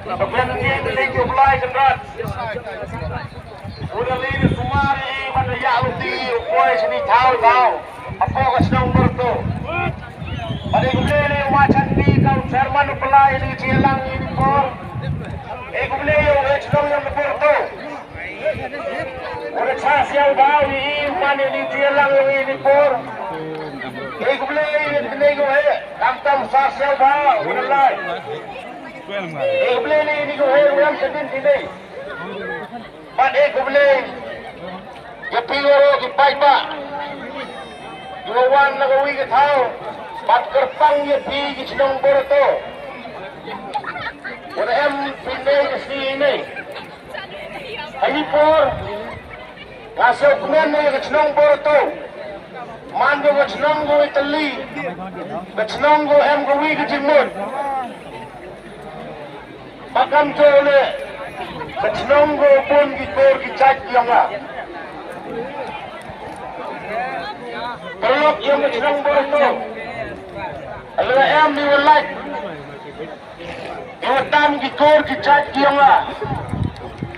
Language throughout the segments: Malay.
Kemudian dia lagi mulai kendrat. Udah lagi sumari mana ya uti koi sini tahu. Apa kau sedang bertu? Pada kemudian macam ni kau Jerman pelai ini cilang ini kor. Kemudian yang sedang yang bertu. Udah cahaya bau ini mana ini cilang ini kor. Kemudian ini kau kantam cahaya bau udah lain. Kemudian ini kau yang sedih sini. Pada kemudian kepingoro kipaipa. Juawan nagawi ke tahu. Bat kerpang ye pi ke cenong borto. Udah em pindah ke sini. Halipur. Ngasih kemen ye ke cenong borto. Mando ke cenong go Itali. Ke cenong go em gawi ke jimut. Bakam jole. Ke cenong go pun kikor kicak yang lah. Pelok yang ke cenong borto. Kalau em ni walai, iwatam kikor kicak yang lah.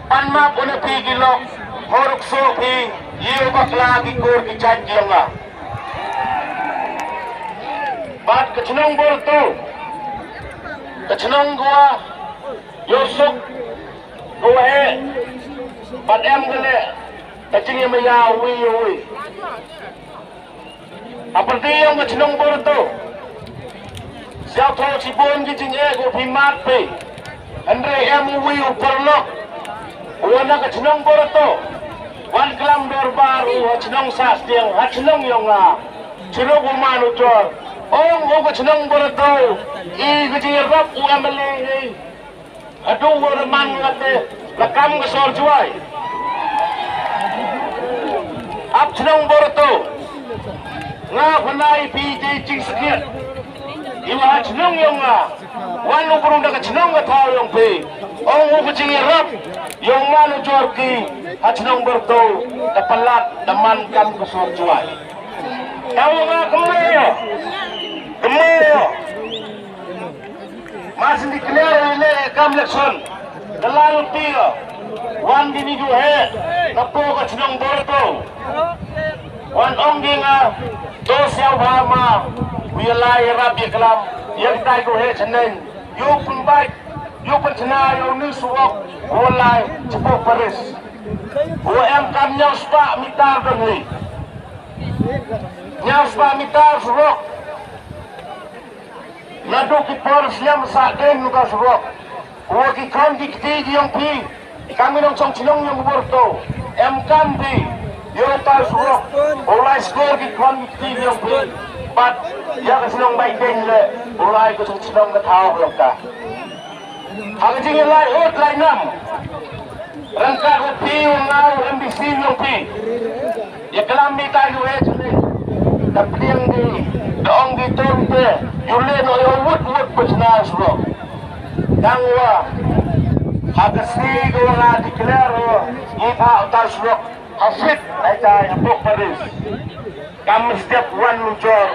Panma pun pi kilok, horuk so pi, iyo bakla kikor kicak yang lah. Bat kecenong borto, kecenong gua, yosuk, gua bat em kene, kecing yang mayawi. Apa dia yang kecenong borto? Siapa tahu si bon gicing ego pimat pe, Andre MUI uperlok, wana kecenong borto, wan kelam dorbaru, kecenong sas tiang, kecenong yang lah, cenong umanu jor, kecenong borto, gicing erap UMLE, aduh waraman ngate, lekam kesor juai, ap cenong borto, ngah penai PJ cing sekian. Iwa cenong yang lah, wan ukurung dah cenong kat tahu yang pe, ukur cingir rap, yang mana jual ki, cenong berdo, dapelat, daman kam kesor jual. Tahu nggak kemudian, masih dikelar ini kam lekson, terlalu tiga, wan dini jual, napo kat cenong berdo, wan ongginga, dosya bahama. Wilayah rabi kelam yang tai ko he chenen yu pun baik yu pun chena yu ni suwak walai cepok paris wo em kam nyau spa mitar dong nyau spa mitar suwak nado ki por siam sa den nuka suwak wo ki kan di kti yang pi kami nong chong chinong yang borto em kam di yu ta suwak walai skor ki kan di kti yang pi Pat, ya kesenong baik deng le, mulai kesenong ketahu lokah. Hal jingin lai ut lai nam, rangka upi ngau MBC upi, ya kelam mita gue cene, tapi yang di doong di turpe, yule no yowut pesna sulo, dangwa, hagasi gue la diklaro, ipa utar sulo, hafid, aja yapok paris. Kami setiap wan muncul,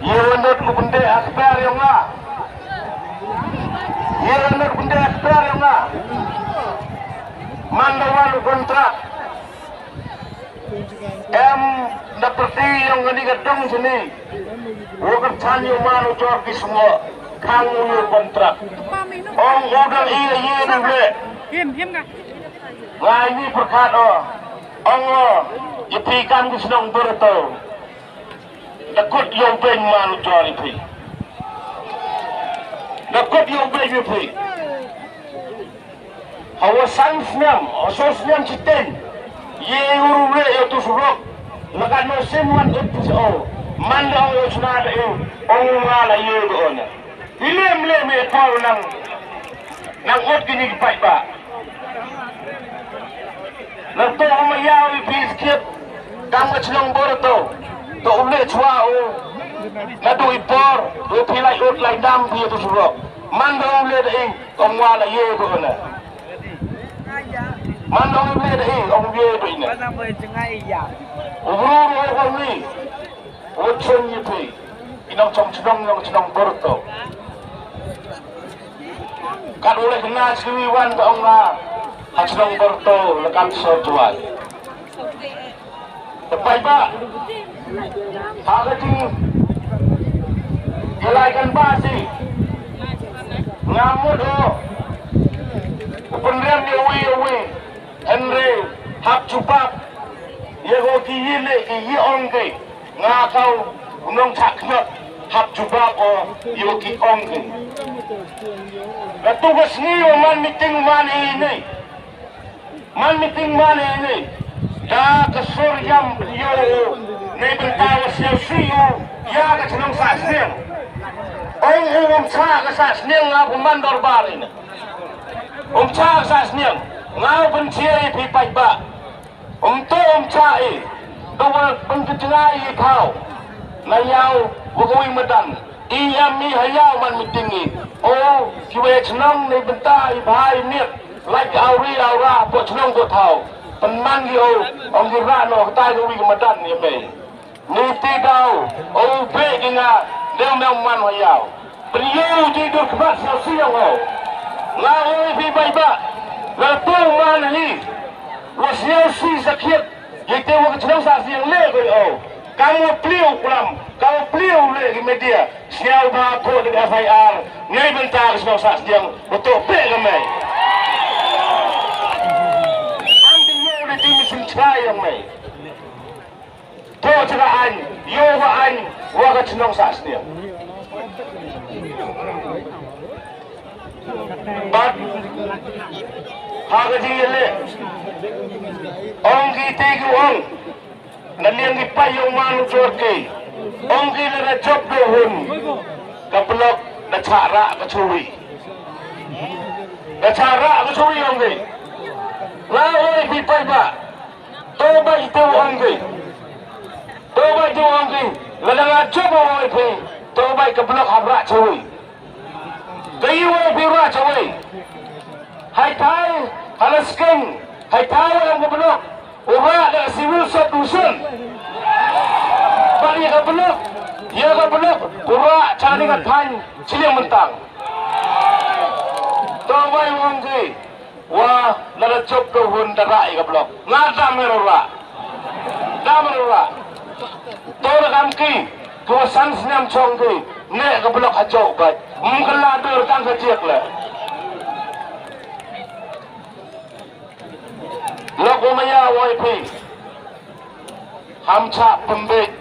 Yerenut bende akbar yang lah. Yerenut bende akbar yang lah. Mandawan kontrak. Seperti yang ngadi gedung sini. Wakar canyo manu jor di semua. Kamu kontrak. Udah iya dulu. Him nggak? Nah ini perkara. Ipi kan kesenong bertau, dekut yang ben malu jari pi, dekut yang ben pi, hawa sansnyam, asosnyam citen, ye urule itu suruk, makan musim wan itu so, mandang yo sunada yo, ngala yo doanya, lem itu nang kini kipai ba. Lalu umayaw ipiskip kang cenong borto to ule chwa o nadu ipor to pilai ut lai dam pi to surok mandong le ding ong wala ye ko na mandong le ding ong ye to ina Mana boleh cengai ya? uru ro ni o chen ye pi inong chong cenong borto kat oleh kena siwiwan ke onga hacnong berto lekat sotuai tepai ba hagating ilaikan basi ngamut penriam ni uwi Henry hap cupak yego kiyile kiyi ongke ngakau unong taknot hap cupak yego ki ongke tugas ni man meeting man ini dah kesur jam yo ni bentawa siu ya ke senang sasniang ong cha ke sasniang ngau mandor bar ini ong cha sasniang ngau benciai pi pai ba ong cha dua pengkecengai kau nayau wogoi medan mi hayau man meeting kiwe senang ni bentai bahai niat like aura po senang po tau penman yo ong girano tai wi medan ni me ni tidau pe kinga deu mel man hayau priu tidur kebat siang ngau pi bai ba la tu man ni lo si sakit yete wo senang sa siang le ko kamu pliu kulam kamu pliu le di media siau ba ko di FIR ngai bentar semua sas yang betul pe kemai anti yo di tim sentai yang mai to cegaan yo wa an wa ka senang sas dia bat haga jile ong ki tegu ong naliang ipayong manu jorke ong gila na job dohun kablok na cara kacuri ong gay laoy pipay ba toba ito ong gay lalanga job ong ipi toba kablok habra curi kayo ang pira curi hai tayo halasking hai tayo ang kablok Ura dan civil solution. Bagi kabelok, ya kabelok. Ura cari katan cium mentang. Tawai wonggi, wah nara cop ke hundarai kabelok. Ngada merura, Tora kamki, kuasan senam conggi, ne kabelok hajau kat. Mengkeladur kan kecil le. Loko maya YP hamca pembek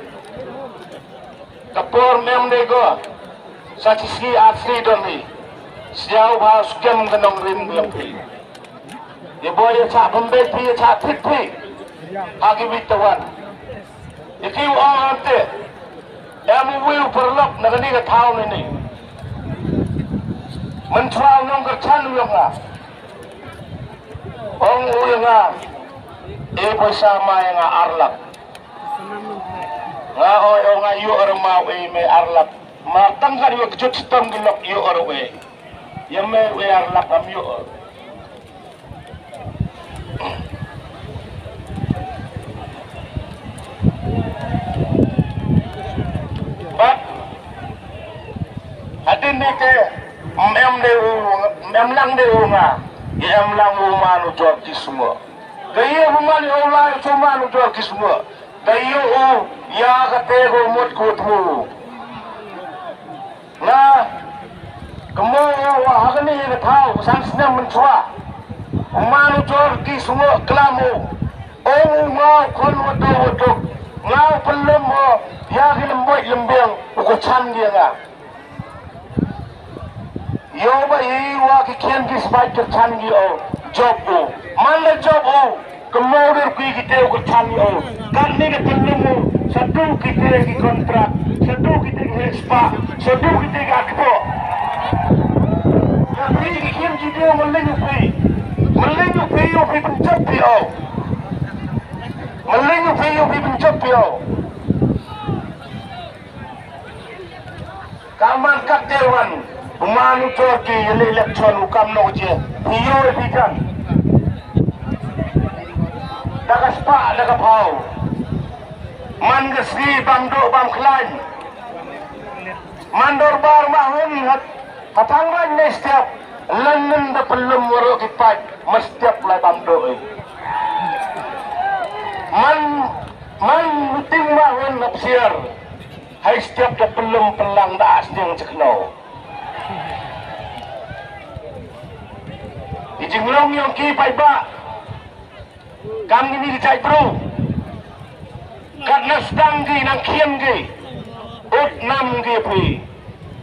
kapor memdego saciski asli doni siau bahas kem kenong rim lempi ya boy ca pembek pi ca pitpi hagi bitawan iki ante emu will perlok nagani ka town ini mentrau nong kercan yonga ong uyanga sama yang arlak oy nga yu armau me arlak matang kan yu kejut sitam gilok yu arwe yame we arlak am yu bat hadin ni ke lang de nga em lang umanu jor ki semua gaya umani olai umanu jor ki semua gaya ya katego mut kutmu na kemo hagani ne thau sansna menchwa umanu jor ki semua kelamu ngau kon wato ngau pelem ya gilemboy lembeng ko chan dia nga yo ba wa ki kien ki spai ke changi job man le job kemudian kita ko changi kan ni ke pelemu satu kita ki kontrak satu kita ki spa satu kita ki akpo ya pri ki kien ki dia melenyu pi yo pi pencap pi melenyu pi yo pi pencap pi kaman kaktewan umanu Turki yele elektron ukam noje hiyo epikan daga spa daga pau man gesri bamdo bam klan mandor bar mahun hatang ran ne setiap Langan da pelum waro kipai mestiap lai bamdo. Man mutimah wan napsiar. Hai setiap da pelum pelang da asning cekno. Ijinglong yang kipai ba. Kami ni dicai bro. Karena sedang gi nang kian gi. Ut nam gi pi.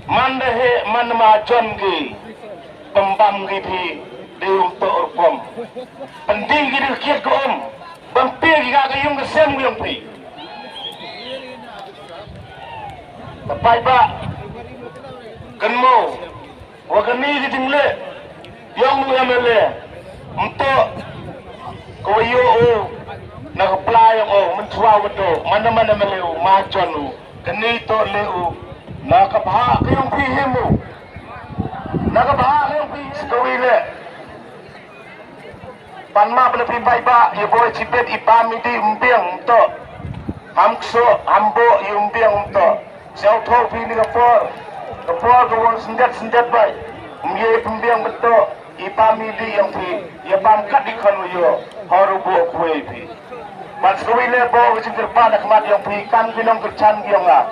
Mandahe manmajon gi. Pembam gi pi. Di untuk urpom. Penting gi dikiat ko om. Bampir gi kagak yung kesem yung pi. Tapai ba. Kenmo. Wakani gi tingle. Yang mengamele. Untuk. Koyo o. Nakaplay ako, mansuwawad o, mana-mana maleo, majon o, ganito leo, nakabaha kayong pihim mo, nakabaha kayong pihim, skawile. Panma pinapipay ba, iboy sipit, ipamidi, umbiang to, hamkso, hambo, umbiang to, siyaw to, pini kapor, gawang sendet bay, umbiang beto, ipamidi yung pi, ipamkat ikan uyo, harubo kwe pi. Mas kawile bo wajib terpan akmat yang pikan binong kercan giong ah.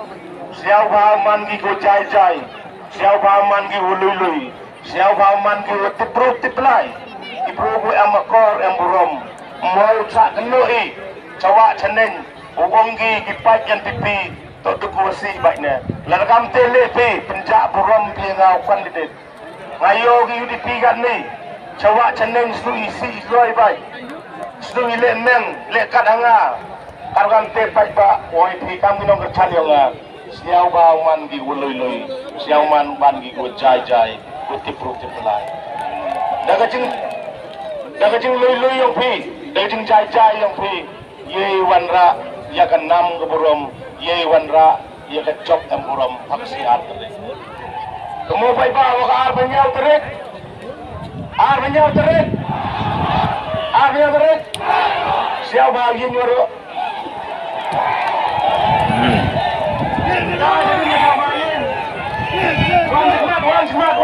Siaw bahaman gi go jai jai, siaw bahaman gi ulului, siaw bahaman gi tipruk tiplai. Ibro go amakor emburom, mau sak kenoi, cawa ceneng, ugong gi gipat yang pipi, to dukuasi baiknya. Largam tele pe penjak burom pi ngau kandidat. Ngayo gi UDP kan ni, cawa ceneng su isi roi baik. Sedang ile neng lekat hanga kargan tepai ba oi pi kami nong kercan yang siau bau man gi uloi siau man gi go jai jai go tipruk tiplai daga jing loi yang pi daga jing jai jai yang pi ye wanra ya kan nam geburom ye wanra ya kan cop emburom paksi atre kemo pai ba wa ar banyau terik Arya berit, siapa bagian waro? One siapa one smart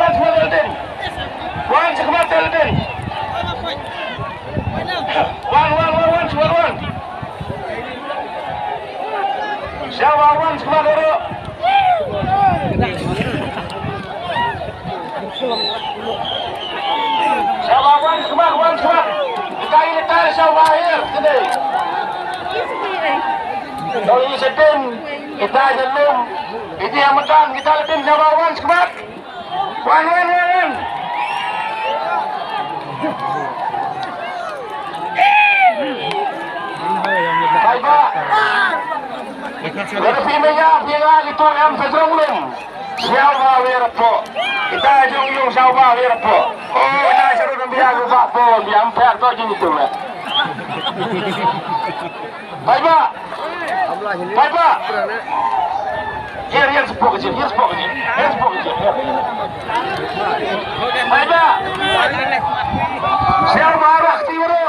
waro? Siapa one smart? Kita siapa akhir today. Kalau ini sedang kita jelum, ini yang makan kita lebih siapa one smart. One. Baik pak. Dari pimenya itu yang sejauh belum. Siapa wirapo? Kita yung siapa wirapo? Oh, na seru ng biyago pa po, biyang per to dito eh. Baik pak. Here sepok kecil. Baik pak. Siapa rakti bro?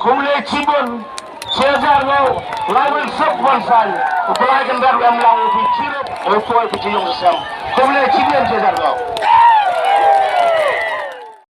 Kumle Cibon, Cesar Lo, Lawan Sopwansan, Upalagan Baru Amlang Upi Cirep, Otoy Peciyong Sesam, Kumle Cibon Cesar Lo.